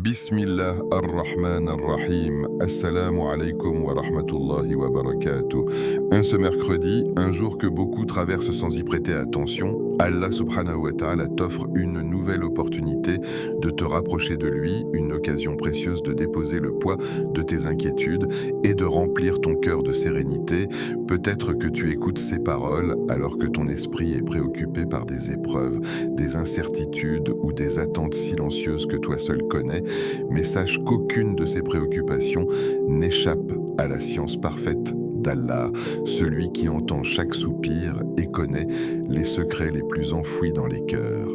Bismillah ar-Rahman ar-Rahim. Assalamu alaikum wa rahmatullahi wa barakatuh. Ce mercredi, un jour que beaucoup traversent sans y prêter attention, Allah subhanahu wa ta'ala t'offre une nouvelle opportunité de te rapprocher de lui, une occasion précieuse de déposer le poids de tes inquiétudes et de remplir ton cœur de sérénité. Peut-être que tu écoutes ces paroles alors que ton esprit est préoccupé par des épreuves, des incertitudes ou des attentes silencieuses que toi seul connais, mais sache qu'aucune de ces préoccupations n'échappe à la science parfaite d'Allah, celui qui entend chaque soupir et connaît les secrets les plus enfouis dans les cœurs.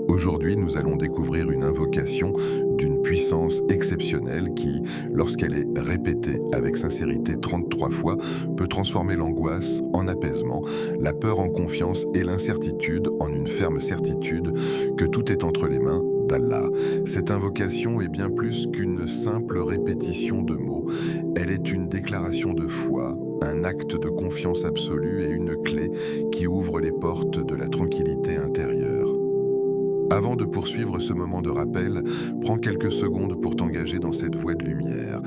Aujourd'hui, nous allons découvrir une invocation d'une puissance exceptionnelle qui, lorsqu'elle est répétée avec sincérité 33 fois, peut transformer l'angoisse en apaisement, la peur en confiance et l'incertitude en une ferme certitude que tout est entre les mains d'Allah. Cette invocation est bien plus qu'une simple répétition de mots. Elle est une déclaration de foi, un acte de confiance absolue et une clé qui ouvre les portes de la tranquillité intérieure. Avant de poursuivre ce moment de rappel, prends quelques secondes pour t'engager dans cette voie de lumière.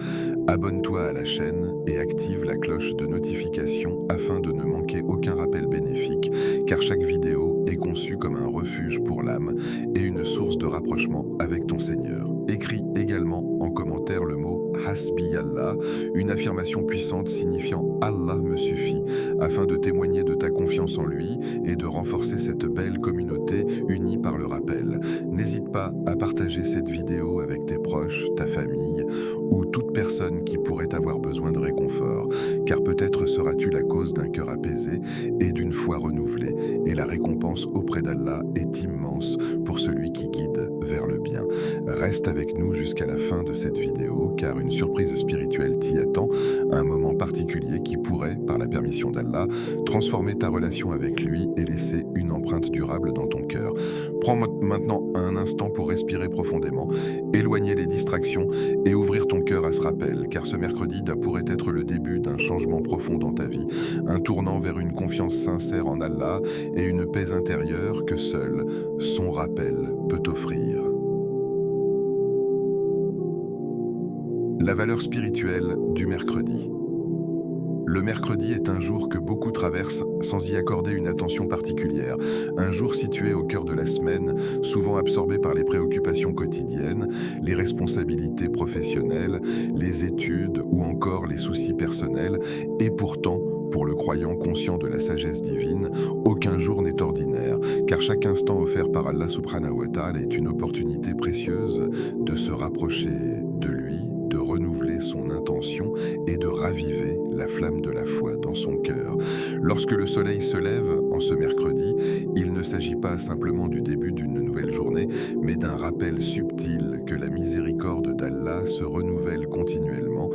Abonne-toi à la chaîne et active la cloche de notification afin de ne manquer aucun rappel bénéfique, car chaque vidéo est conçue comme un refuge pour l'âme et une source de rapprochement avec ton Seigneur. Écris également en commentaire le mot Hasbi Allah, une affirmation puissante signifiant Allah me suffit, afin de témoigner de ta confiance en lui et de renforcer cette belle communauté unie par le rappel. N'hésite pas à partager cette vidéo avec tes proches, ta famille ou toute personne qui pourrait avoir besoin de réconfort, car peut-être seras-tu la cause d'un cœur apaisé et d'une foi renouvelée, et la récompense auprès d'Allah est immense pour celui qui guide vers le bien. Reste avec nous jusqu'à la fin de cette vidéo, car une surprise spirituelle t'y attend, un moment particulier qui pourrait, par la permission d'Allah, transformer ta relation avec lui et laisser une empreinte durable dans ton cœur. Prends maintenant un instant pour respirer profondément, éloigner les distractions et ouvrir ton cœur à ce rappel, car ce mercredi pourrait être le début d'un changement profond dans ta vie, un tournant vers une confiance sincère en Allah et une paix intérieure que seul son rappel peut offrir. La valeur spirituelle du mercredi. Le mercredi est un jour que beaucoup traversent sans y accorder une attention particulière. Un jour situé au cœur de la semaine, souvent absorbé par les préoccupations quotidiennes, les responsabilités professionnelles, les études ou encore les soucis personnels. Et pourtant, pour le croyant conscient de la sagesse divine, aucun jour n'est ordinaire, car chaque instant offert par Allah subhanahu wa ta'ala est une opportunité précieuse de se rapprocher de lui, de renouveler son intention et de raviver la flamme de la foi dans son cœur. Lorsque le soleil se lève en ce mercredi, il ne s'agit pas simplement du début d'une nouvelle journée, mais d'un rappel subtil que la miséricorde d'Allah se renouvelle continuellement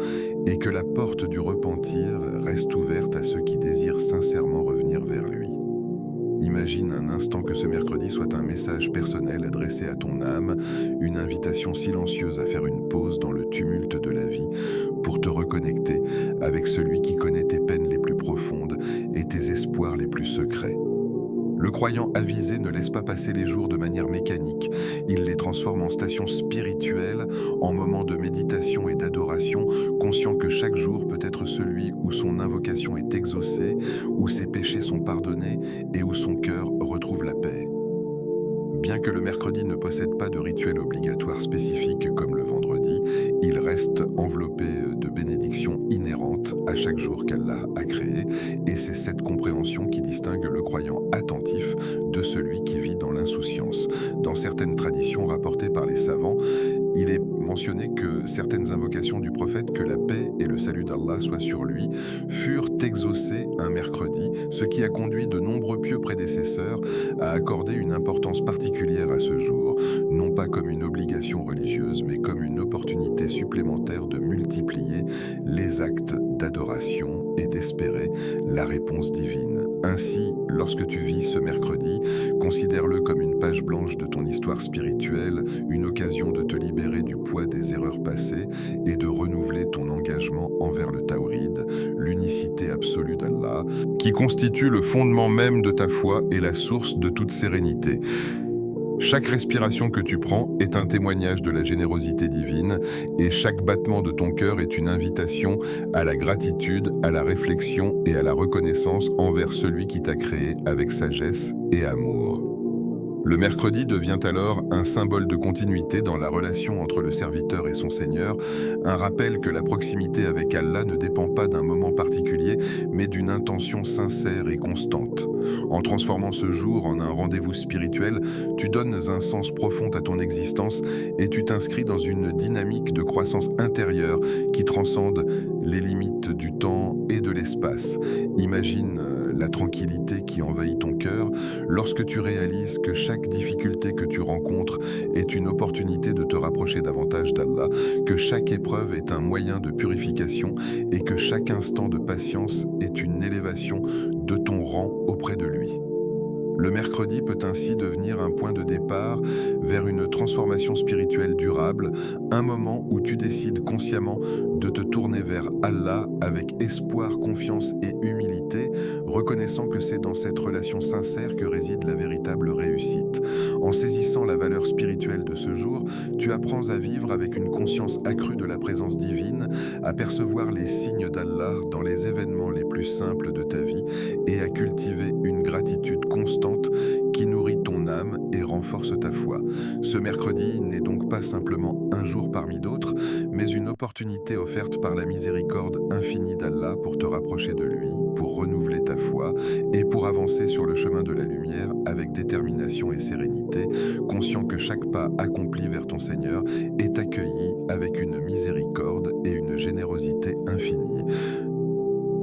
et que la porte du repentir reste ouverte à ceux qui désirent sincèrement revenir vers lui. Imagine un instant que ce mercredi soit un message personnel adressé à ton âme, une invitation silencieuse à faire une pause dans le tumulte de la vie pour te reconnecter avec celui qui connaît tes peines les plus profondes et tes espoirs les plus secrets. Le croyant avisé ne laisse pas passer les jours de manière mécanique. Il les transforme en stations spirituelles, en moments de méditation et d'adoration, conscient que chaque jour peut être celui où son invocation est exaucée, où ses péchés sont pardonnés et où son cœur retrouve la paix. Bien que le mercredi ne possède pas de rituel obligatoire spécifique comme le vendredi, il reste enveloppé de bénédictions inhérentes à chaque jour qu'Allah a créé, et c'est cette compréhension qui distingue le croyant attentif de celui qui vit dans l'insouciance. Dans certaines traditions rapportées par les savants, il est mentionné que certaines invocations du prophète, que la paix et le salut d'Allah soient sur lui, furent exaucées un mercredi, ce qui a conduit de nombreux pieux prédécesseurs à accorder une importance particulière à ce jour, non pas comme une obligation religieuse, mais comme une opportunité supplémentaire de multiplier les actes d'adoration et d'espérer la réponse divine. Ainsi, lorsque tu vis ce mercredi, considère-le comme une page blanche de ton histoire spirituelle, une occasion de te libérer du poids des erreurs passées et de renouveler ton engagement envers le Tawhid, l'unicité absolue d'Allah, qui constitue le fondement même de ta foi et la source de toute sérénité. Chaque respiration que tu prends est un témoignage de la générosité divine et chaque battement de ton cœur est une invitation à la gratitude, à la réflexion et à la reconnaissance envers celui qui t'a créé avec sagesse et amour. Le mercredi devient alors un symbole de continuité dans la relation entre le serviteur et son Seigneur, un rappel que la proximité avec Allah ne dépend pas d'un moment particulier, mais d'une intention sincère et constante. En transformant ce jour en un rendez-vous spirituel, tu donnes un sens profond à ton existence et tu t'inscris dans une dynamique de croissance intérieure qui transcende les limites du temps et de l'espace. Imagine la tranquillité qui envahit ton cœur lorsque tu réalises que chaque difficulté que tu rencontres est une opportunité de te rapprocher davantage d'Allah, que chaque épreuve est un moyen de purification et que chaque instant de patience est une élévation de ton rang auprès de lui. Le mercredi peut ainsi devenir un point de départ vers une transformation spirituelle durable, un moment où tu décides consciemment de te tourner vers Allah avec espoir, confiance et humilité, reconnaissant que c'est dans cette relation sincère que réside la véritable réussite. En saisissant la valeur spirituelle de ce jour, tu apprends à vivre avec une conscience accrue de la présence divine, à percevoir les signes d'Allah dans les événements les plus simples de ta vie et à cultiver une gratitude constante qui nourrit ton âme et renforce ta foi. Ce mercredi n'est donc pas simplement un jour parmi d'autres, mais une opportunité offerte par la miséricorde infinie d'Allah pour te rapprocher de lui, pour renouveler ta foi et pour avancer sur le chemin de la lumière avec détermination et sérénité, conscient que chaque pas accompli vers ton Seigneur est accueilli avec une miséricorde et une générosité infinie.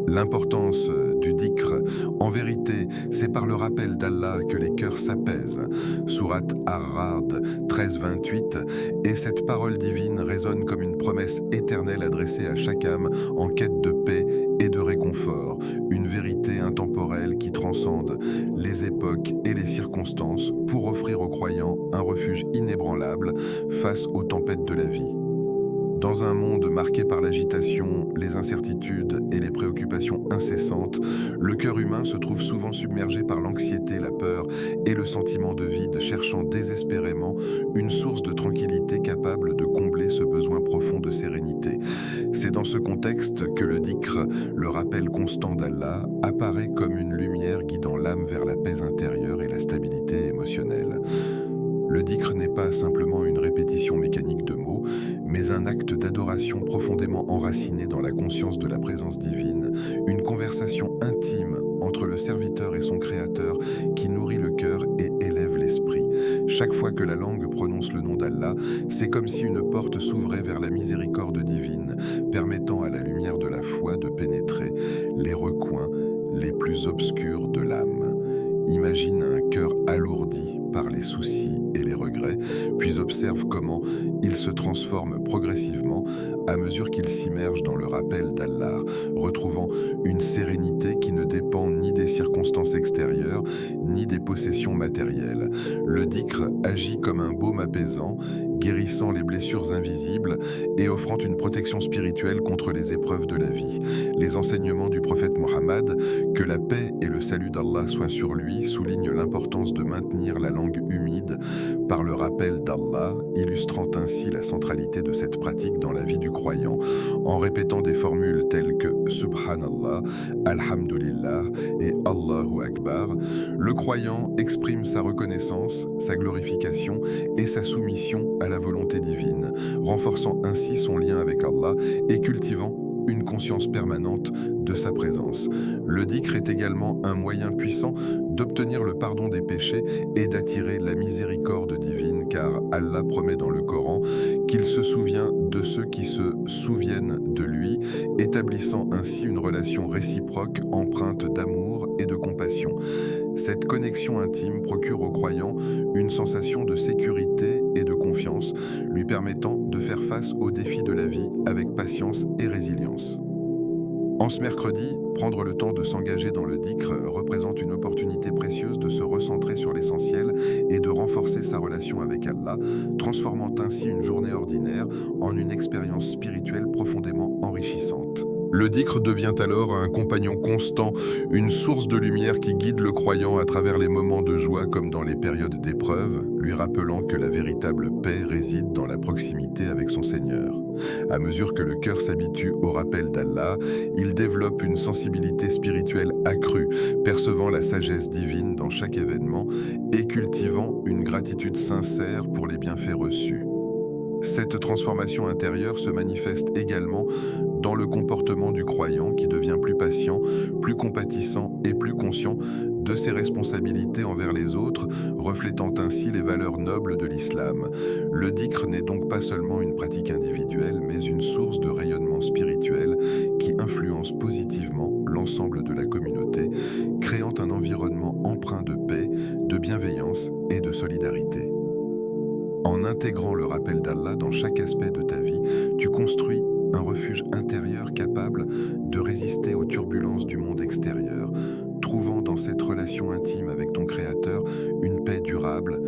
L'importance du dhikr, en vérité, c'est par le rappel d'Allah que les cœurs s'apaisent. Sourate Ar-Ra'd 13-28, et cette parole divine résonne comme une promesse éternelle adressée à chaque âme en quête de paix et de réconfort, une vérité intemporelle qui transcende les époques et les circonstances pour offrir aux croyants un refuge inébranlable face aux tempêtes de la vie. Dans un monde marqué par l'agitation, les incertitudes et les préoccupations incessantes, le cœur humain se trouve souvent submergé par l'anxiété, la peur et le sentiment de vide, cherchant désespérément une source de tranquillité capable de combler ce besoin profond de sérénité. C'est dans ce contexte que le dhikr, le rappel constant d'Allah, apparaît comme une lumière guidant l'âme vers la paix intérieure et la stabilité émotionnelle. Le dhikr n'est pas simplement une répétition mécanique de mots, mais un acte d'adoration profondément enraciné dans la conscience de la présence divine, une conversation intime entre le serviteur et son créateur qui nourrit le cœur et élève l'esprit. Chaque fois que la langue prononce le nom d'Allah, c'est comme si une porte s'ouvrait vers la miséricorde divine, permettant à la lumière de la foi de pénétrer les recoins les plus obscurs de l'âme. Imagine un cœur alourdi par les soucis et les regrets, puis observe comment il se transforme progressivement à mesure qu'il s'immerge dans le rappel d'Allah, retrouvant une sérénité qui ne dépend ni des circonstances extérieures, ni des possessions matérielles. Le dhikr agit comme un baume apaisant, guérissant les blessures invisibles et offrant une protection spirituelle contre les épreuves de la vie. Les enseignements du prophète Mohammed, que la paix et le salut d'Allah soient sur lui, soulignent l'importance de maintenir la langue humide par le rappel d'Allah, illustrant ainsi la centralité de cette pratique dans la vie du croyant, en répétant des formules telles que Subhanallah, Alhamdulillah et Allahu Akbar. Le croyant exprime sa reconnaissance, sa glorification et sa soumission à la volonté divine, renforçant ainsi son lien avec Allah et cultivant une conscience permanente de sa présence. Le dhikr est également un moyen puissant d'obtenir le pardon des péchés et d'attirer la miséricorde divine, car Allah promet dans le Coran qu'il se souvient de ceux qui se souviennent de lui, établissant ainsi une relation réciproque empreinte d'amour et de compassion. Cette connexion intime procure aux croyants une sensation de sécurité et de confiance, lui permettant de faire face aux défis de la vie avec patience et résilience. En ce mercredi, prendre le temps de s'engager dans le dhikr représente une opportunité précieuse de se recentrer sur l'essentiel et de renforcer sa relation avec Allah, transformant ainsi une journée ordinaire en une expérience spirituelle profondément enrichissante. Le dhikr devient alors un compagnon constant, une source de lumière qui guide le croyant à travers les moments de joie comme dans les périodes d'épreuve, lui rappelant que la véritable paix réside dans la proximité avec son Seigneur. À mesure que le cœur s'habitue au rappel d'Allah, il développe une sensibilité spirituelle accrue, percevant la sagesse divine dans chaque événement et cultivant une gratitude sincère pour les bienfaits reçus. Cette transformation intérieure se manifeste également dans le comportement du croyant qui devient plus patient, plus compatissant et plus conscient de ses responsabilités envers les autres, reflétant ainsi les valeurs nobles de l'islam. Le dhikr n'est donc pas seulement une pratique individuelle, mais une source de rayonnement spirituel qui influence positivement l'ensemble de la communauté, créant un environnement empreint de paix, de bienveillance et de solidarité. En intégrant le rappel d'Allah dans chaque aspect de ta vie, tu construis un refuge intérieur capable de résister aux turbulences du monde extérieur, trouvant dans cette relation intime avec ton Créateur une paix durable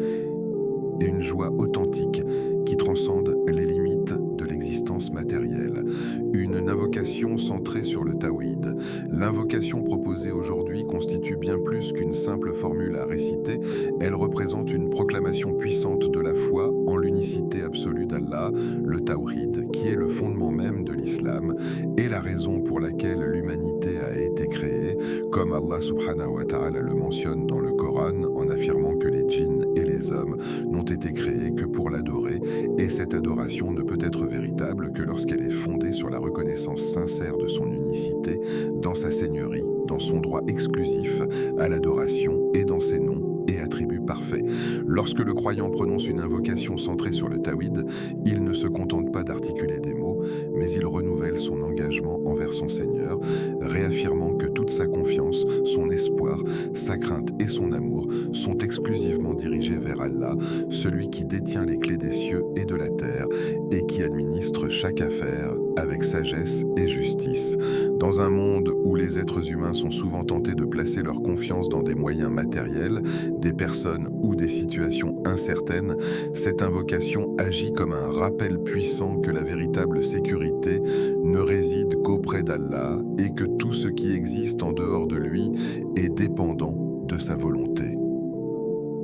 et une joie authentique qui transcende les limites de l'existence matérielle. Une invocation centrée sur le tawhid. L'invocation proposée aujourd'hui constitue bien plus qu'une simple formule à réciter. Elle représente une proclamation puissante de la foi en l'unicité absolue d'Allah, le tawhid, qui est le fondement même de l'islam et la raison pour laquelle l'humanité a été créée, comme Allah subhanahu wa ta'ala le mentionne dans le Coran en affirmant que les djinns et les hommes n'ont été créés que pour l'adorer, et cette adoration ne peut être véritable que lorsqu'elle est fondée sur la reconnaissance sincère de son unicité, dans sa seigneurie, dans son droit exclusif à l'adoration et dans ses noms et attributs parfaits. Lorsque le croyant prononce une invocation centrée sur le tawhid, il ne se contente pas d'articuler des mots, mais il renouvelle son engagement envers son Seigneur, réaffirmant que toute sa confiance, son espoir, sa crainte et son amour sont exclusivement dirigés vers Allah, celui qui détient les clés des cieux et de la terre et qui administre chaque affaire avec sagesse et justice. Dans un monde où les êtres humains sont souvent tentés de placer leur confiance dans des moyens matériels, des personnes ou des situations incertaines, cette invocation agit comme un rappel puissant que la véritable sécurité ne réside qu'auprès d'Allah et que tout ce qui existe en dehors de lui est dépendant de sa volonté.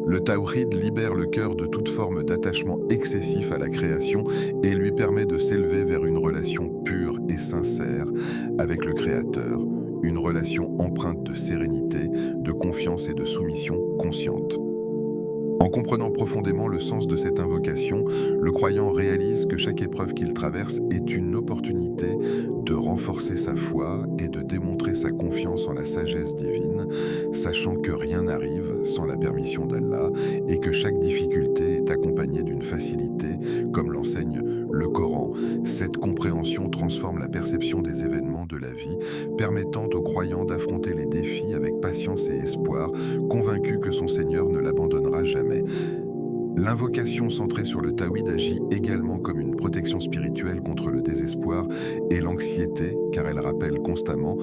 Le tawhid libère le cœur de toute forme d'attachement excessif à la création et lui permet de s'élever vers une relation pure et sincère avec le Créateur, une relation empreinte de sérénité, de confiance et de soumission consciente. En comprenant profondément le sens de cette invocation, le croyant réalise que chaque épreuve qu'il traverse est une opportunité de renforcer sa foi et de démontrer sa confiance en la sagesse divine, sachant que rien n'arrive sans la permission d'Allah et que chaque difficulté est accompagnée d'une facilité, comme l'enseigne le Coran. Cette compréhension transforme la perception des événements de la vie, permettant au croyant d'affronter les défis avec patience et espoir, convaincu que son Seigneur ne l'abandonnera jamais. L'invocation centrée sur le tawhid agit également comme une protection spirituelle contre le désespoir et l'anxiété, car elle rappelle constamment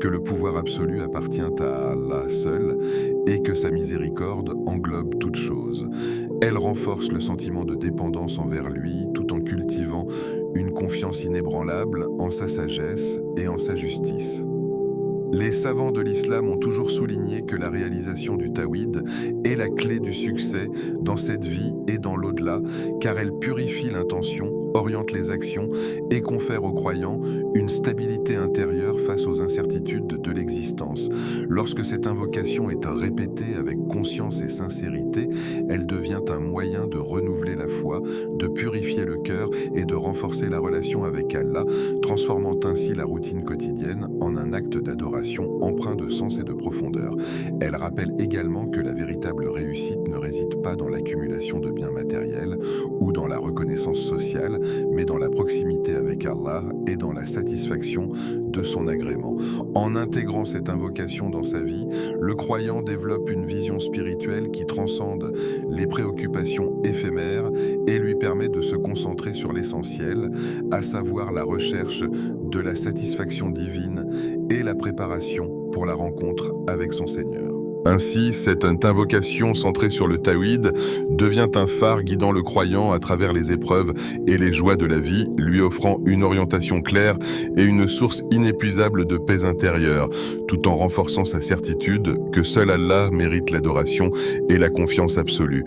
que le pouvoir absolu appartient à Allah seul et que sa miséricorde englobe toute chose. Elle renforce le sentiment de dépendance envers lui tout en cultivant une confiance inébranlable en sa sagesse et en sa justice. Les savants de l'islam ont toujours souligné que la réalisation du tawhid est la clé du succès dans cette vie et dans l'au-delà, car elle purifie l'intention, oriente les actions et confère aux croyants une stabilité intérieure face aux incertitudes de l'existence. Lorsque cette invocation est répétée avec conscience et sincérité, elle devient un moyen de renouveler la foi, de purifier le cœur et de renforcer la relation avec Allah, transformant ainsi la routine quotidienne en un acte d'adoration empreint de sens et de profondeur. Elle rappelle également que la véritable réussite ne réside pas dans l'accumulation de biens matériels ou dans la reconnaissance sociale, mais dans la proximité avec Allah et dans la satisfaction de son agrément. En intégrant cette invocation dans sa vie, le croyant développe une vision spirituelle qui transcende les préoccupations éphémères et lui permet de se concentrer sur l'essentiel, à savoir la recherche de la satisfaction divine et la préparation pour la rencontre avec son Seigneur. Ainsi, cette invocation centrée sur le tawhid devient un phare guidant le croyant à travers les épreuves et les joies de la vie, lui offrant une orientation claire et une source inépuisable de paix intérieure, tout en renforçant sa certitude que seul Allah mérite l'adoration et la confiance absolue.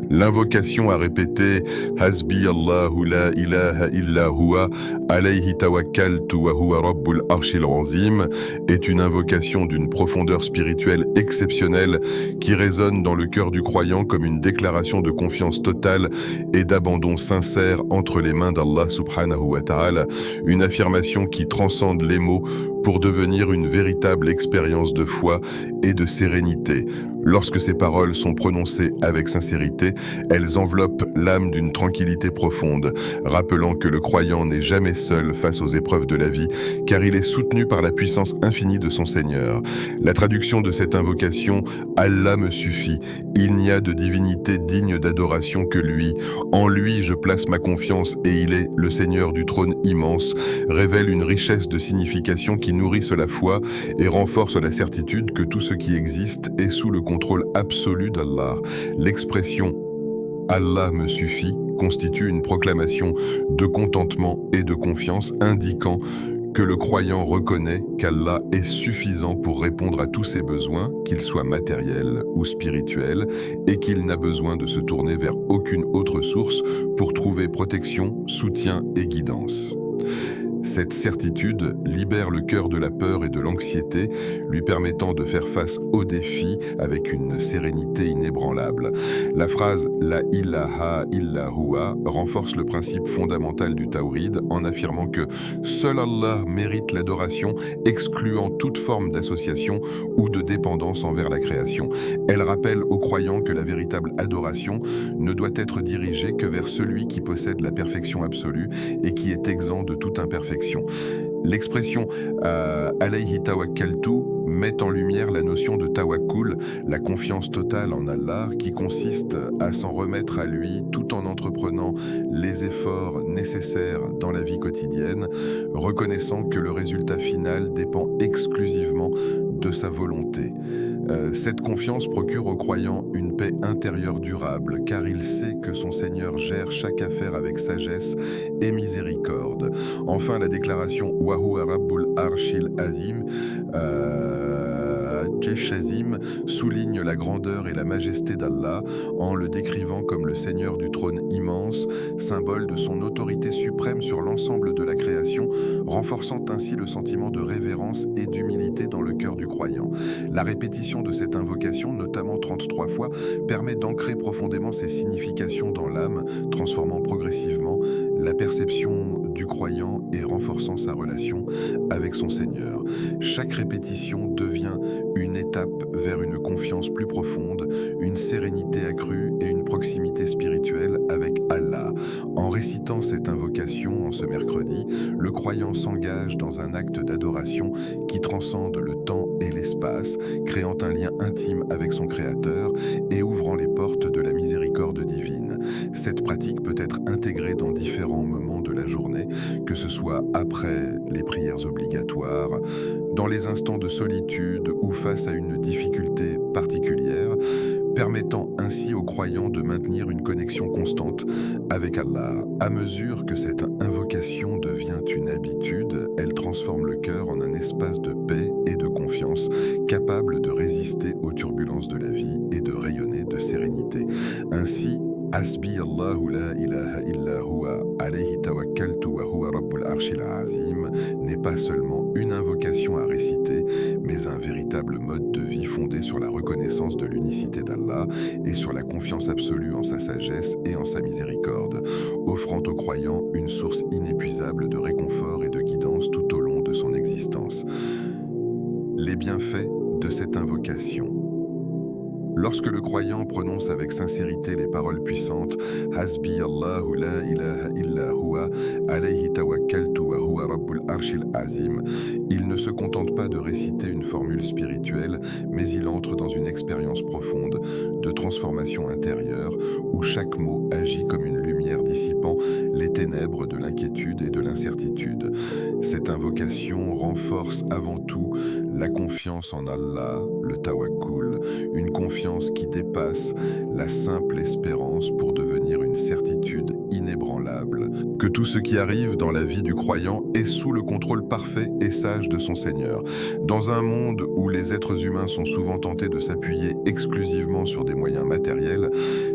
L'invocation à répéter « Hasbi Allahu la ilaha illa huwa, alayhi tawakkaltu wa huwa rabbul arshil azim » est une invocation d'une profondeur spirituelle exceptionnelle qui résonne dans le cœur du croyant comme une déclaration de confiance totale et d'abandon sincère entre les mains d'Allah subhanahu wa ta'ala, une affirmation qui transcende les mots pour devenir une véritable expérience de foi et de sérénité. Lorsque ces paroles sont prononcées avec sincérité, elles enveloppent l'âme d'une tranquillité profonde, rappelant que le croyant n'est jamais seul face aux épreuves de la vie, car il est soutenu par la puissance infinie de son Seigneur. La traduction de cette invocation « Allah me suffit », il n'y a de divinité digne d'adoration que lui. En lui, je place ma confiance et il est le Seigneur du trône immense, révèle une richesse de signification qui nourrissent la foi et renforce la certitude que tout ce qui existe est sous le contrôle absolu d'Allah. L'expression « Allah me suffit » constitue une proclamation de contentement et de confiance indiquant que le croyant reconnaît qu'Allah est suffisant pour répondre à tous ses besoins, qu'ils soient matériels ou spirituels, et qu'il n'a besoin de se tourner vers aucune autre source pour trouver protection, soutien et guidance. Cette certitude libère le cœur de la peur et de l'anxiété, lui permettant de faire face aux défis avec une sérénité inébranlable. La phrase « La ilaha illa huwa » renforce le principe fondamental du tawhid en affirmant que seul Allah mérite l'adoration, excluant toute forme d'association ou de dépendance envers la création. Elle rappelle aux croyants que la véritable adoration ne doit être dirigée que vers celui qui possède la perfection absolue et qui est exempt de toute imperfection. L'expression alayhi tawakkaltu met en lumière la notion de tawakkul, la confiance totale en Allah, qui consiste à s'en remettre à lui tout en entreprenant les efforts nécessaires dans la vie quotidienne, reconnaissant que le résultat final dépend exclusivement de sa volonté. Cette confiance procure au croyant une paix intérieure durable, car il sait que son Seigneur gère chaque affaire avec sagesse et miséricorde. Enfin, la déclaration « Wa huwa rabbul arshil azim » Shazim souligne la grandeur et la majesté d'Allah en le décrivant comme le Seigneur du trône immense, symbole de son autorité suprême sur l'ensemble de la création, renforçant ainsi le sentiment de révérence et d'humilité dans le cœur du croyant. La répétition de cette invocation, notamment 33 fois, permet d'ancrer profondément ses significations dans l'âme, transformant progressivement la perception du croyant et renforçant sa relation avec son Seigneur. Chaque répétition devient une étape vers une confiance plus profonde, une sérénité accrue et une proximité spirituelle avec Allah. En récitant cette invocation en ce mercredi, le croyant s'engage dans un acte d'adoration qui transcende le temps et l'espace, créant un lien intime avec son Créateur et ouvrant les portes de la miséricorde divine. Cette pratique peut être intégrée dans différents moments de la journée, que ce soit après les prières obligatoires, dans les instants de solitude ou face à une difficulté particulière, permettant ainsi aux croyants de maintenir une connexion constante avec Allah. À mesure que cette invocation devient une habitude, elle transforme le cœur en un espace de paix et de confiance, capable de résister aux turbulences de la vie et de rayonner de sérénité. Ainsi, Hasbi Allahu la ilaha illa huwa, alayhi tawakkaltu wa huwa rabbul arshil azim n'est pas seulement une invocation à réciter, mais un véritable mode de vie fondé sur la reconnaissance de l'unicité d'Allah et sur la confiance absolue en sa sagesse et en sa miséricorde, offrant aux croyants une source inépuisable de réconfort et de guidance tout au long de son existence. Les bienfaits de cette invocation. Lorsque le croyant prononce avec sincérité les paroles puissantes « Hasbi Allahu la ilaha illa huwa, alayhi tawakkaltu wa huwa rabbul arshil azim », il ne se contente pas de réciter une formule spirituelle, mais il entre dans une expérience profonde de transformation intérieure où chaque mot agit comme une lumière dissipant les ténèbres de l'inquiétude et de l'incertitude. Cette invocation renforce avant tout la confiance en Allah, le tawakkul, une confiance qui dépasse la simple espérance pour devenir une certitude inébranlable, que tout ce qui arrive dans la vie du croyant est sous le contrôle parfait et sage de son Seigneur. Dans un monde où les êtres humains sont souvent tentés de s'appuyer exclusivement sur des moyens matériels,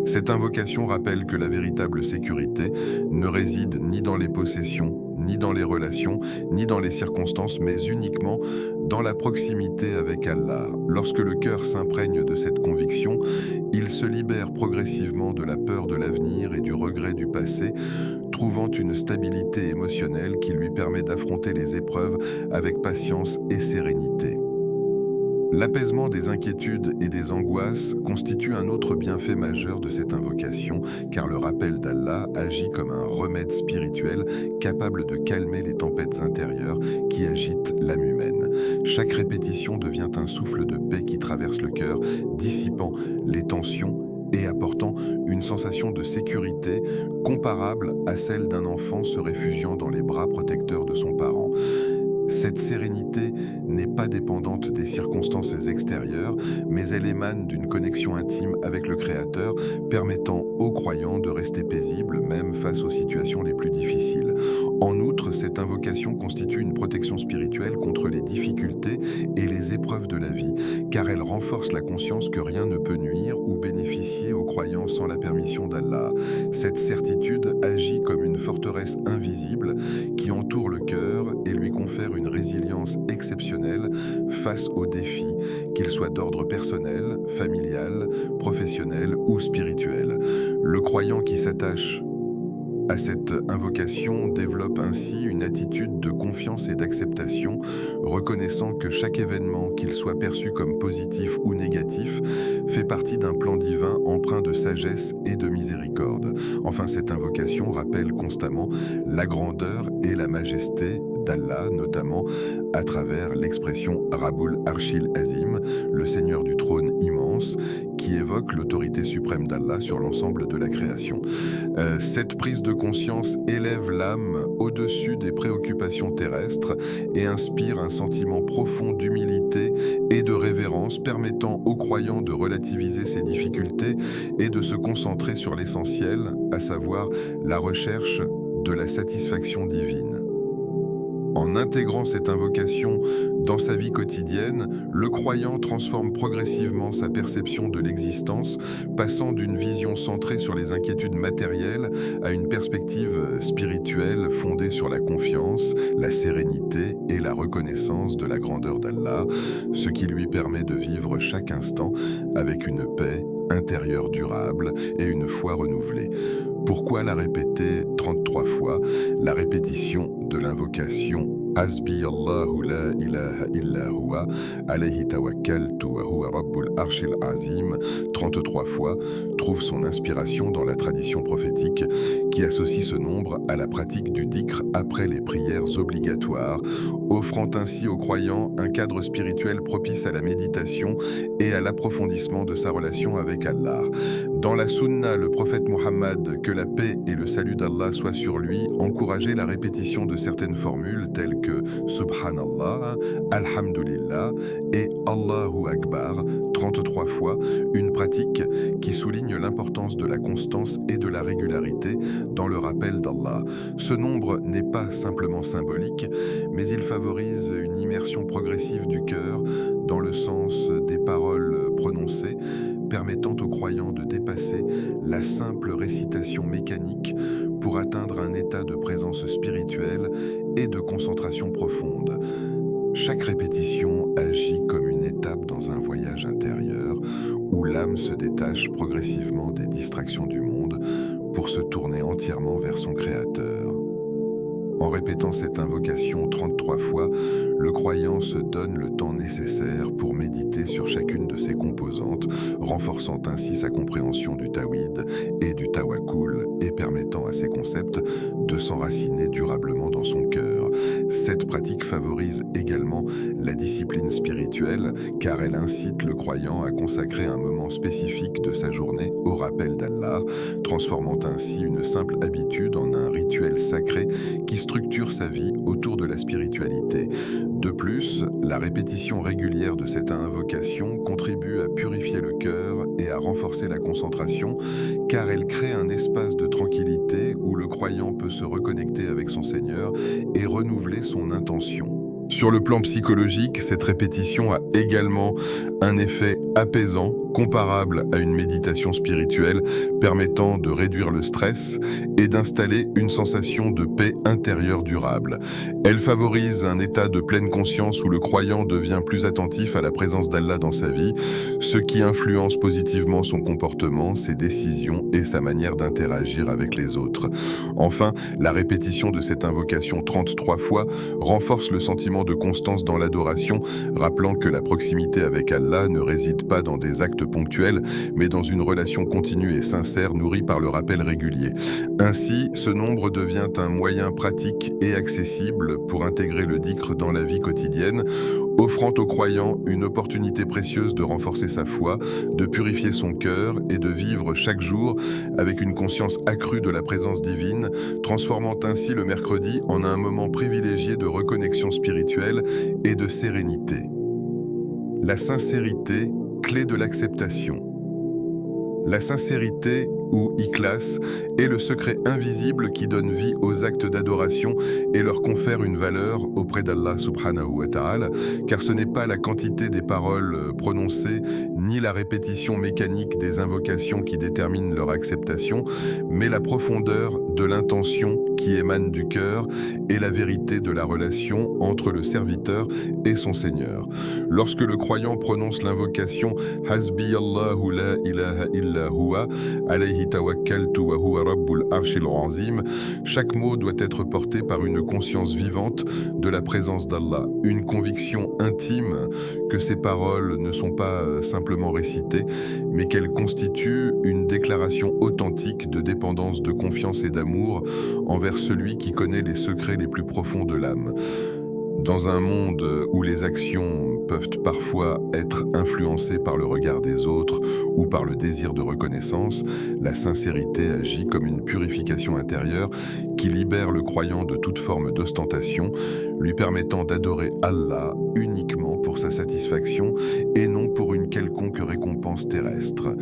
cette invocation rappelle que la véritable sécurité ne réside ni dans les possessions, ni dans les relations, ni dans les circonstances, mais uniquement dans la proximité avec Allah. Lorsque le cœur s'imprègne de cette conviction, il se libère progressivement de la peur de l'avenir et du regret du passé, trouvant une stabilité émotionnelle qui lui permet d'affronter les épreuves avec patience et sérénité. L'apaisement des inquiétudes et des angoisses constitue un autre bienfait majeur de cette invocation, car le rappel d'Allah agit comme un remède spirituel capable de calmer les tempêtes intérieures qui agitent l'âme humaine. Chaque répétition devient un souffle de paix qui traverse le cœur, dissipant les tensions et apportant une sensation de sécurité comparable à celle d'un enfant se réfugiant dans les bras protecteurs de son parent. Cette sérénité n'est pas dépendante des circonstances extérieures, mais elle émane d'une connexion intime avec le Créateur, permettant aux croyants de rester paisibles même face aux situations les plus difficiles. En outre, cette invocation constitue une protection spirituelle contre les difficultés et les épreuves de la vie, car elle renforce la conscience que rien ne peut nuire ou bénéficier aux croyants sans la permission d'Allah. Cette certitude agit comme une forteresse invisible qui entoure le cœur et lui confère une résilience exceptionnelle face aux défis, qu'ils soient d'ordre personnel, familial, professionnel ou spirituel. Le croyant qui s'attache à cette invocation développe ainsi une attitude de confiance et d'acceptation, reconnaissant que chaque événement, qu'il soit perçu comme positif ou négatif, fait partie d'un plan divin empreint de sagesse et de miséricorde. Enfin, cette invocation rappelle constamment la grandeur et la majesté d'Allah, notamment à travers l'expression Rabbul Arshil Azim, le Seigneur du trône immense, qui évoque l'autorité suprême d'Allah sur l'ensemble de la création. Cette prise de conscience élève l'âme au-dessus des préoccupations terrestres et inspire un sentiment profond d'humilité et de révérence, permettant aux croyants de relativiser ses difficultés et de se concentrer sur l'essentiel, à savoir la recherche de la satisfaction divine. En intégrant cette invocation dans sa vie quotidienne, le croyant transforme progressivement sa perception de l'existence, passant d'une vision centrée sur les inquiétudes matérielles à une perspective spirituelle fondée sur la confiance, la sérénité et la reconnaissance de la grandeur d'Allah, ce qui lui permet de vivre chaque instant avec une paix intérieure durable et une foi renouvelée. Pourquoi la répéter 33 fois? La répétition de l'invocation Hasbi Allahu la ilaha illa huwa, alayhi tawakkaltu wa huwa rabbul arshil azim, 33 fois, trouve son inspiration dans la tradition prophétique qui associe ce nombre à la pratique du dhikr après les prières obligatoires, offrant ainsi aux croyants un cadre spirituel propice à la méditation et à l'approfondissement de sa relation avec Allah. Dans la sunna, le prophète Muhammad, que la paix et le salut d'Allah soient sur lui, encourageait la répétition de certaines formules telles que Subhanallah, Alhamdulillah et Allahu Akbar, 33 fois, une pratique qui souligne l'importance de la constance et de la régularité dans le rappel d'Allah. Ce nombre n'est pas simplement symbolique, mais il favorise une immersion progressive du cœur dans le sens des paroles prononcées, permettant aux croyants de dépasser la simple récitation mécanique pour atteindre un état de présence spirituelle et de concentration profonde. Chaque répétition agit comme une étape dans un voyage intérieur où l'âme se détache progressivement des distractions du monde pour se tourner entièrement vers son Créateur. En répétant cette invocation 33 fois, le croyant se donne le temps nécessaire pour méditer sur chacune de ses composantes, renforçant ainsi sa compréhension du tawhid et du tawakkul et permettant à ces concepts de s'enraciner durablement dans son cœur. Cette pratique favorise également la discipline spirituelle car elle incite le croyant à consacrer un moment spécifique de sa journée au rappel d'Allah, transformant ainsi une simple habitude en un rituel sacré qui structure sa vie autour de la spiritualité. De plus, la répétition régulière de cette invocation contribue à purifier le cœur et à renforcer la concentration car elle crée un espace de tranquillité où le croyant peut se reconnecter avec son Seigneur et renouveler son intention. Sur le plan psychologique, cette répétition a également un effet apaisant, comparable à une méditation spirituelle, permettant de réduire le stress et d'installer une sensation de paix intérieure durable. Elle favorise un état de pleine conscience où le croyant devient plus attentif à la présence d'Allah dans sa vie, ce qui influence positivement son comportement, ses décisions et sa manière d'interagir avec les autres. Enfin, la répétition de cette invocation 33 fois renforce le sentiment de constance dans l'adoration, rappelant que la proximité avec Allah ne réside pas dans des actes ponctuels, mais dans une relation continue et sincère nourrie par le rappel régulier. Ainsi, ce nombre devient un moyen pratique et accessible pour intégrer le dhikr dans la vie quotidienne, offrant aux croyants une opportunité précieuse de renforcer sa foi, de purifier son cœur et de vivre chaque jour avec une conscience accrue de la présence divine, transformant ainsi le mercredi en un moment privilégié de reconnexion spirituelle et de sérénité. La sincérité, clé de l'acceptation. La sincérité, ou ikhlas, est le secret invisible qui donne vie aux actes d'adoration et leur confère une valeur auprès d'Allah subhanahu wa ta'ala, car ce n'est pas la quantité des paroles prononcées, ni la répétition mécanique des invocations qui déterminent leur acceptation, mais la profondeur de l'intention qui émane du cœur et la vérité de la relation entre le serviteur et son Seigneur. Lorsque le croyant prononce l'invocation « Hasbi Allahu la ilaha illa huwa, alayhi tawakkaltu wa huwa rabbul arshil azim », chaque mot doit être porté par une conscience vivante de la présence d'Allah, une conviction intime que ces paroles ne sont pas simplement récitées, mais qu'elles constituent une déclaration authentique de dépendance, de confiance et d'amour envers celui qui connaît les secrets les plus profonds de l'âme. Dans un monde où les actions peuvent parfois être influencées par le regard des autres ou par le désir de reconnaissance, la sincérité agit comme une purification intérieure qui libère le croyant de toute forme d'ostentation, lui permettant d'adorer Allah uniquement pour sa satisfaction et non pour une quelconque récompense terrestre.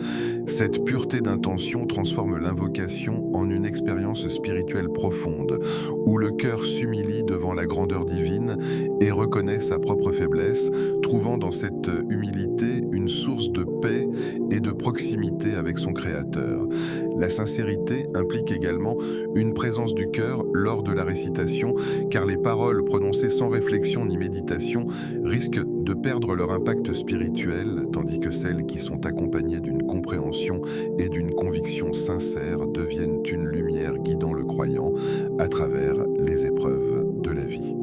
Cette pureté d'intention transforme l'invocation en une expérience spirituelle profonde, où le cœur s'humilie devant la grandeur divine et reconnaît sa propre faiblesse, trouvant dans cette humilité une source de paix et de proximité avec son Créateur. La sincérité implique également une présence du cœur lors de la récitation, car les paroles prononcées sans réflexion ni méditation risquent de perdre leur impact spirituel, tandis que celles qui sont accompagnées d'une compréhension et d'une conviction sincère deviennent une lumière guidant le croyant à travers les épreuves de la vie.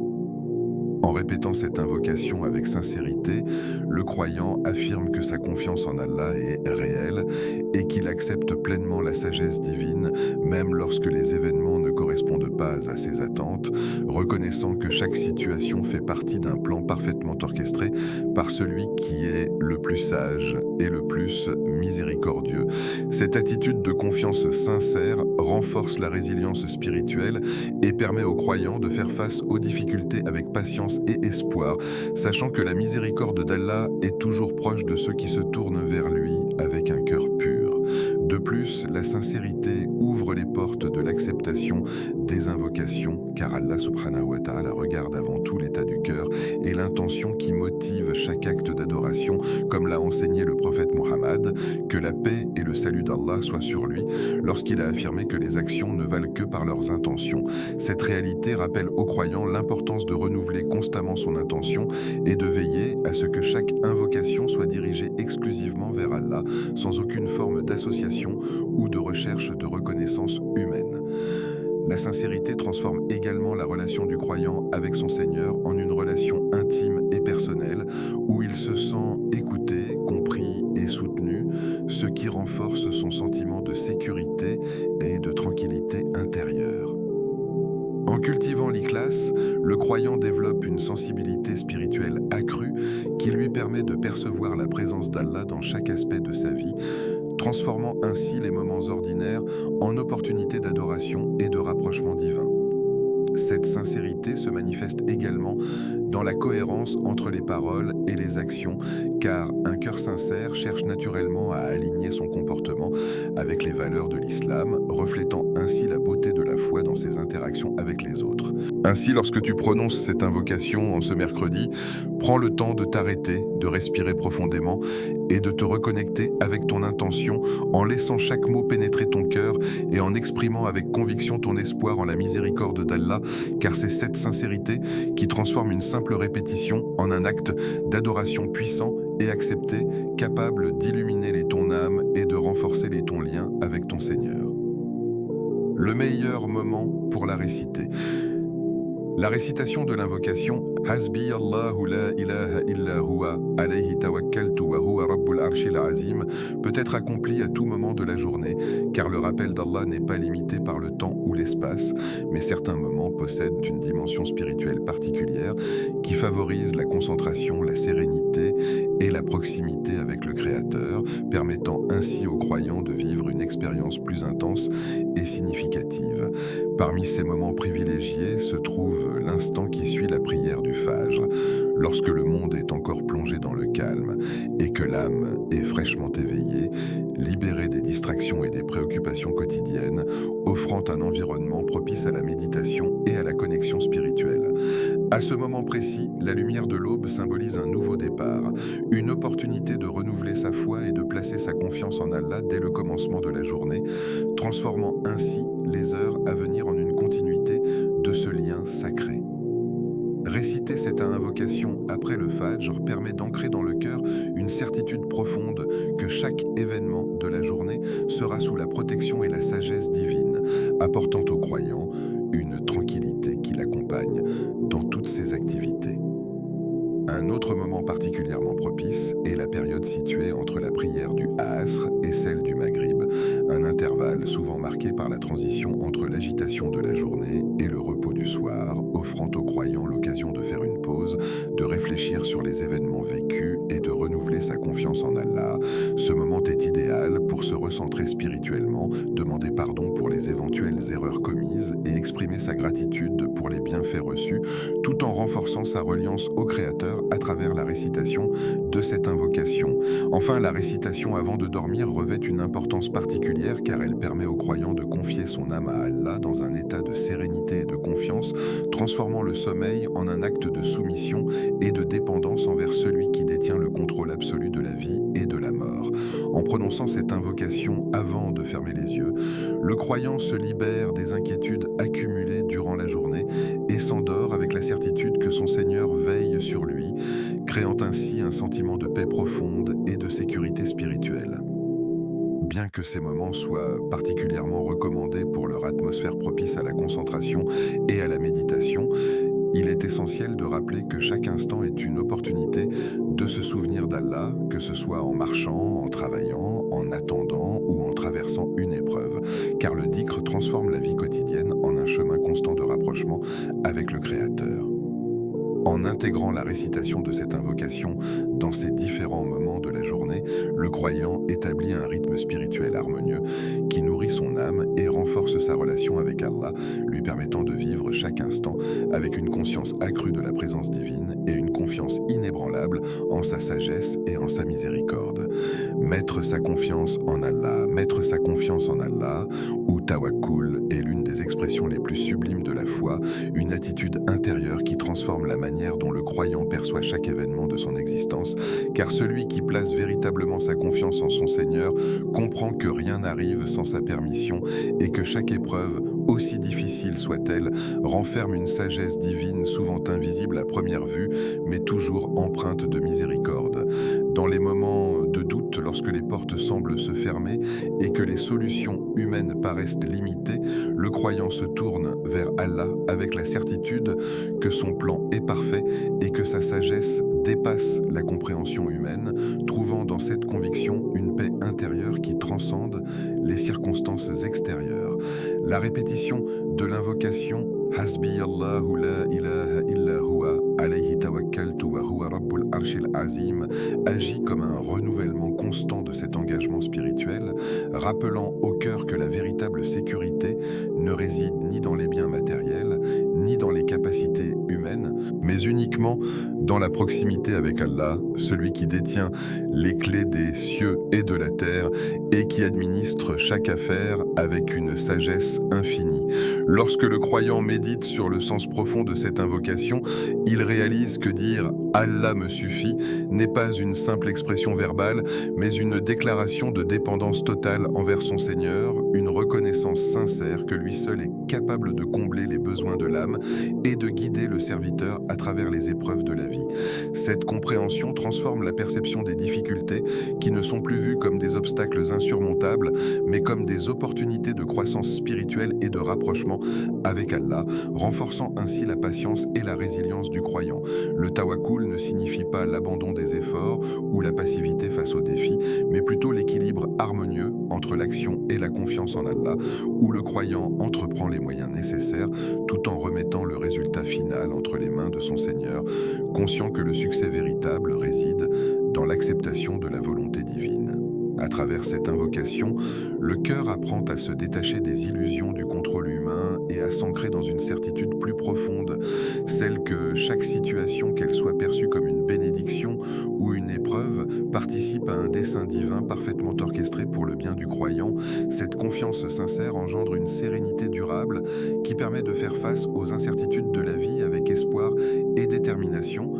En répétant cette invocation avec sincérité, le croyant affirme que sa confiance en Allah est réelle et qu'il accepte pleinement la sagesse divine, même lorsque les événements ne correspondent pas à ses attentes, reconnaissant que chaque situation fait partie d'un plan parfaitement orchestré par celui qui est le plus sage et le plus miséricordieux. Cette attitude de confiance sincère renforce la résilience spirituelle et permet aux croyants de faire face aux difficultés avec patience et espoir, sachant que la miséricorde d'Allah est toujours proche de ceux qui se tournent vers lui avec un cœur pur. De plus, la sincérité ouvre les portes de l'acceptation des invocations, car Allah subhanahu wa ta'ala regarde avant tout l'état du cœur et l'intention qui motive chaque acte d'adoration, comme l'a enseigné le prophète Mohammed, que la paix et le salut d'Allah soient sur lui, lorsqu'il a affirmé que les actions ne valent que par leurs intentions. Cette réalité rappelle aux croyants l'importance de renouveler constamment son intention et de veiller à ce que chaque invocation soit dirigée exclusivement vers Allah, sans aucune forme d'association ou de recherche de reconnaissance humaine. La sincérité transforme également la relation du croyant avec son Seigneur en une relation intime et personnelle, où il se sent écouté, compris et soutenu, ce qui renforce son sentiment de sécurité et de tranquillité intérieure. En cultivant l'ikhlas, le croyant développe une sensibilité spirituelle accrue qui lui permet de percevoir la présence d'Allah dans chaque aspect de sa vie, transformant ainsi les moments ordinaires en opportunités d'adoration et de rapprochement divin. Cette sincérité se manifeste également dans la cohérence entre les paroles et les actions, car un cœur sincère cherche naturellement à aligner son comportement avec les valeurs de l'islam, reflétant ainsi la beauté de la foi dans ses interactions avec les autres. Ainsi, lorsque tu prononces cette invocation en ce mercredi, prends le temps de t'arrêter, de respirer profondément et de te reconnecter avec ton intention en laissant chaque mot pénétrer ton cœur et en exprimant avec conviction ton espoir en la miséricorde d'Allah, car c'est cette sincérité qui transforme une simple répétition en un acte d'adoration puissant et accepté, capable d'illuminer les ton âme et de renforcer les ton lien avec ton Seigneur. Le meilleur moment pour la réciter. La récitation de l'invocation Hasbi Allahu la ilaha illa huwa alayhi tawakkaltu wa huwa rabbul arshil azim peut être accomplie à tout moment de la journée, car le rappel d'Allah n'est pas limité par le temps ou l'espace, mais certains moments possèdent une dimension spirituelle particulière qui favorise la concentration, la sérénité et la proximité avec le Créateur, permettant ainsi aux croyants de vivre une expérience plus intense et significative. Parmi ces moments privilégiés se trouve l'instant qui suit la prière du Fajr, lorsque le monde est encore plongé dans le calme et que l'âme est fraîchement éveillée, libérée des distractions et des préoccupations quotidiennes, offrant un environnement propice à la méditation et à la connexion spirituelle. À ce moment précis, la lumière de l'aube symbolise un nouveau départ, une opportunité de renouveler sa foi et de placer sa confiance en Allah dès le commencement de la journée, transformant ainsi les heures à venir en une continuité de ce lien sacré. Réciter cette invocation après le Fajr permet d'ancrer dans le cœur une certitude profonde que chaque événement de la journée sera sous la protection et la sagesse divine, apportant aux croyants une tranquillité qui l'accompagne dans toutes ses activités. Un autre moment particulièrement propice est la période située entre la prière du Asr et celle du Maghrib, un intervalle souvent marqué par la transition entre l'agitation de la journée et le repos du soir, offrant aux croyants l'occasion de faire une pause, de réfléchir sur les événements vécus et de renouveler sa confiance en Allah. Ce moment est idéal pour se recentrer spirituellement, demander pardon pour les éventuelles erreurs commises et exprimer sa gratitude pour les bienfaits reçus, tout en renforçant sa reliance au Créateur à travers la récitation de cette invocation. Enfin, la récitation avant de dormir revêt une importance particulière car elle permet aux croyants de confier son âme à Allah dans un état de sérénité et de confiance, transformant le sommeil en un acte de soumission et de dépendance envers celui qui détient le contrôle absolu de la vie et de la mort. En prononçant cette invocation avant de fermer les yeux, le croyant se libère des inquiétudes accumulées durant la journée et s'endort avec la certitude que son Seigneur veille sur lui, créant ainsi un sentiment de paix profonde et de sécurité spirituelle. Bien que ces moments soient particulièrement recommandés pour leur atmosphère propice à la concentration et à la méditation, il est essentiel de rappeler que chaque instant est une opportunité de se souvenir d'Allah, que ce soit en marchant, en travaillant, en attendant ou en traversant une épreuve, car le dhikr transforme la vie quotidienne en un chemin constant de rapprochement avec le Créateur. En intégrant la récitation de cette invocation dans ces différents moments de la journée, le croyant établit un rythme spirituel harmonieux qui nourrit son âme et renforce sa relation avec Allah, lui permettant de vivre chaque instant avec une conscience accrue de la présence divine et une confiance inébranlable en sa sagesse et en sa miséricorde. Mettre sa confiance en Allah, ou tawakkul, est l'une des expressions les plus sublimes de la foi, une attitude intérieure qui transforme la manière dont le croyant perçoit chaque événement de son existence, car celui qui place véritablement sa confiance en son Seigneur comprend que rien n'arrive sans sa permission et que chaque épreuve, aussi difficile soit-elle, renferme une sagesse divine souvent invisible à première vue, mais toujours empreinte de miséricorde. Dans les moments de doute, lorsque les portes semblent se fermer et que les solutions humaines paraissent limitées, le croyant se tourne vers Allah avec la certitude que son plan est parfait et que sa sagesse dépasse la compréhension humaine, trouvant dans cette conviction une paix intérieure qui transcende les circonstances extérieures. La répétition de l'invocation Hasbi Allahu la ilaha illa huwa, alayhi tawakkaltu wa huwa rabbul arshil azim, agit comme un renouvellement constant de cet engagement spirituel, rappelant au cœur que la véritable sécurité ne réside ni dans les biens matériels, ni dans les capacités humaines, mais uniquement dans la proximité avec Allah, celui qui détient les clés des cieux et de la terre et qui administre chaque affaire avec une sagesse infinie. Lorsque le croyant médite sur le sens profond de cette invocation, il réalise que dire « Allah me suffit » n'est pas une simple expression verbale, mais une déclaration de dépendance totale envers son Seigneur, une reconnaissance sincère que lui seul est capable de combler les besoins de l'âme et de guider le serviteur à travers les épreuves de la vie. Cette compréhension transforme la perception des difficultés qui ne sont plus vues comme des obstacles insurmontables, mais comme des opportunités de croissance spirituelle et de rapprochement avec Allah, renforçant ainsi la patience et la résilience du croyant. Le tawakkul ne signifie pas l'abandon des efforts ou la passivité face aux défis, mais plutôt l'équilibre harmonieux entre l'action et la confiance en Allah, où le croyant entreprend les moyens nécessaires tout en remettant le résultat final entre les mains de son Seigneur, conscient que le succès véritable réside dans l'acceptation de la volonté divine. À travers cette invocation, le cœur apprend à se détacher des illusions du contrôle humain et à s'ancrer dans une certitude plus profonde, celle que chaque situation, qu'elle soit perçue comme une bénédiction ou une épreuve, participe à un dessein divin parfaitement orchestré pour le bien du croyant. Cette confiance sincère engendre une sérénité durable qui permet de faire face aux incertitudes de la vie avec espoir et détermination,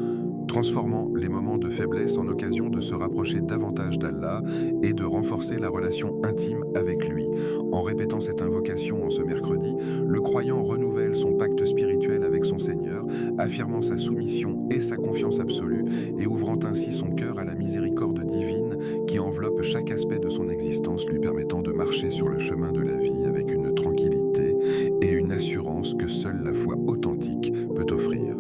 transformant les moments de faiblesse en occasion de se rapprocher davantage d'Allah et de renforcer la relation intime avec lui. En répétant cette invocation en ce mercredi, le croyant renouvelle son pacte spirituel avec son Seigneur, affirmant sa soumission et sa confiance absolue et ouvrant ainsi son cœur à la miséricorde divine qui enveloppe chaque aspect de son existence, lui permettant de marcher sur le chemin de la vie avec une tranquillité et une assurance que seule la foi authentique peut offrir.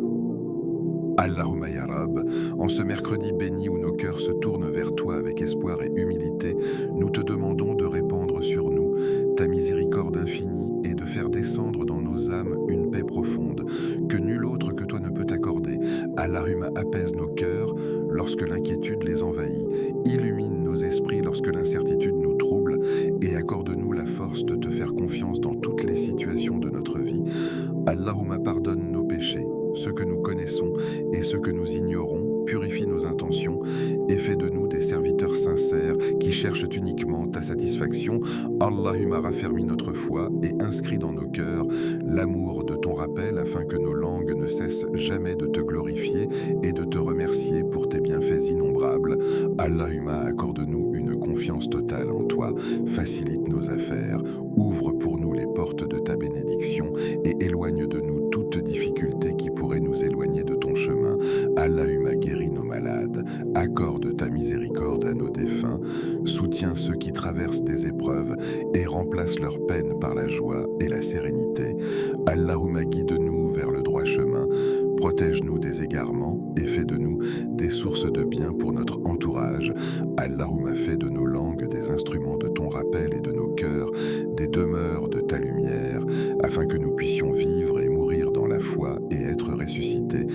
Allahumma ya Rab, en ce mercredi béni où nos cœurs se tournent vers toi avec espoir et humilité, nous te demandons de répandre sur nous ta miséricorde infinie et de faire descendre dans nos âmes une paix profonde que nul autre que toi ne peut accorder. Allahumma apaise nos cœurs lorsque l'inquiétude les envahit, illumine nos esprits lorsque l'incertitude nous trouble et accorde-nous la force de te faire confiance dans toutes les situations de notre vie. Allahumma pardonne nos péchés, ceux que nous connaissons et ceux que nous ignorons, purifie nos intentions et fais de nous des serviteurs sincères qui cherchent uniquement ta satisfaction. Allahumma raffermis notre foi et inscris dans nos cœurs l'amour de ton rappel afin que nos langues ne cessent jamais de te glorifier et de te remercier pour tes bienfaits innombrables. Allahumma accorde-nous une confiance totale en toi, facilite nos affaires, ouvre pour nous les portes de ta bénédiction et éloigne de nous toute difficulté qui pourrait nous éloigner de ton chemin. Allahumma guéris nos malades, accorde ta miséricorde à nos défunts, soutiens ceux qui traversent des épreuves et remplace leur peine par la joie et la sérénité. Allahumma guide-nous vers le droit chemin, protège-nous des égarements et fais de nous des sources de bien pour notre entourage. Allahumma fais de nos langues des instruments de ton rappel et de nos cœurs des demeures de ta lumière, afin que nous puissions vivre et mourir dans la foi et être ressuscités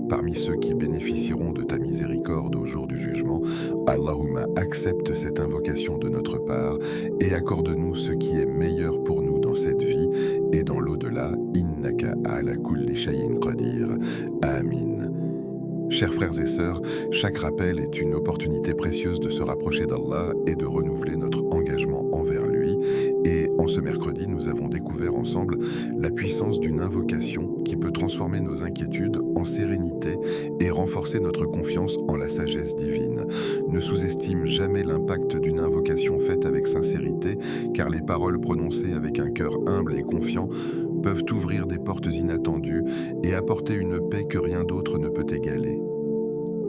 parmi ceux qui bénéficieront de ta miséricorde au jour du jugement. Allahumma accepte cette invocation de notre part et accorde-nous ce qui est meilleur pour nous dans cette vie et dans l'au-delà. Innaka ala kulli shay'in qadir. Amin. Chers frères et sœurs, chaque rappel est une opportunité précieuse de se rapprocher d'Allah et de renouveler notre engagement envers lui. Et en ce mercredi, nous avons découvert ensemble la puissance d'une invocation qui peut transformer nos inquiétudes en sérénité et renforcer notre confiance en la sagesse divine. Ne sous-estime jamais l'impact d'une invocation faite avec sincérité, car les paroles prononcées avec un cœur humble et confiant peuvent ouvrir des portes inattendues et apporter une paix que rien d'autre ne peut égaler.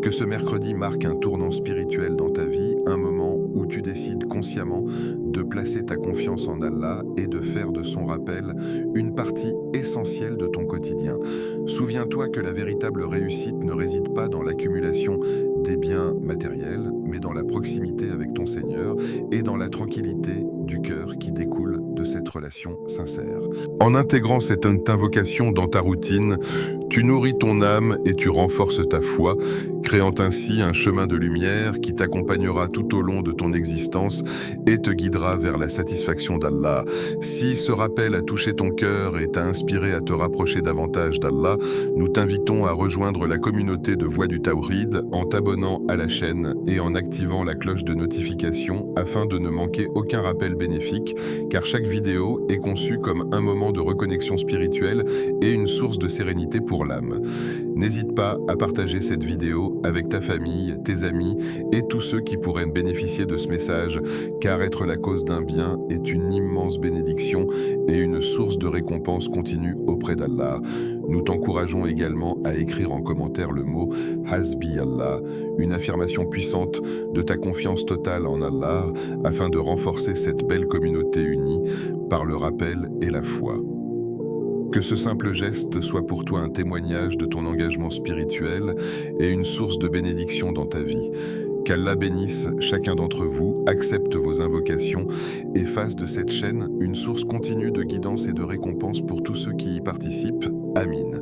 Que ce mercredi marque un tournant spirituel dans ta vie, un moment où tu décides consciemment de placer ta confiance en Allah et de faire de son rappel une partie essentielle de ton quotidien. Souviens-toi que la véritable réussite ne réside pas dans l'accumulation des biens matériels, mais dans la proximité avec ton Seigneur et dans la tranquillité du cœur qui découle de cette relation sincère. En intégrant cette invocation dans ta routine, tu nourris ton âme et tu renforces ta foi, créant ainsi un chemin de lumière qui t'accompagnera tout au long de ton existence et te guidera vers la satisfaction d'Allah. Si ce rappel a touché ton cœur et t'a inspiré à te rapprocher davantage d'Allah, nous t'invitons à rejoindre la communauté de Voix du Tawhid en t'abonnant à la chaîne et en activant la cloche de notification afin de ne manquer aucun rappel bénéfique, car chaque vidéo est conçue comme un moment de reconnexion spirituelle et une source de sérénité pour l'âme. N'hésite pas à partager cette vidéo avec ta famille, tes amis et tous ceux qui pourraient bénéficier de ce message, car être la cause d'un bien est une immense bénédiction et une source de récompense continue auprès d'Allah. Nous t'encourageons également à écrire en commentaire le mot Hasbi Allah, une affirmation puissante de ta confiance totale en Allah, afin de renforcer cette belle communauté unie par le rappel et la foi. Que ce simple geste soit pour toi un témoignage de ton engagement spirituel et une source de bénédiction dans ta vie. Qu'Allah bénisse chacun d'entre vous, accepte vos invocations et fasse de cette chaîne une source continue de guidance et de récompense pour tous ceux qui y participent. Amin.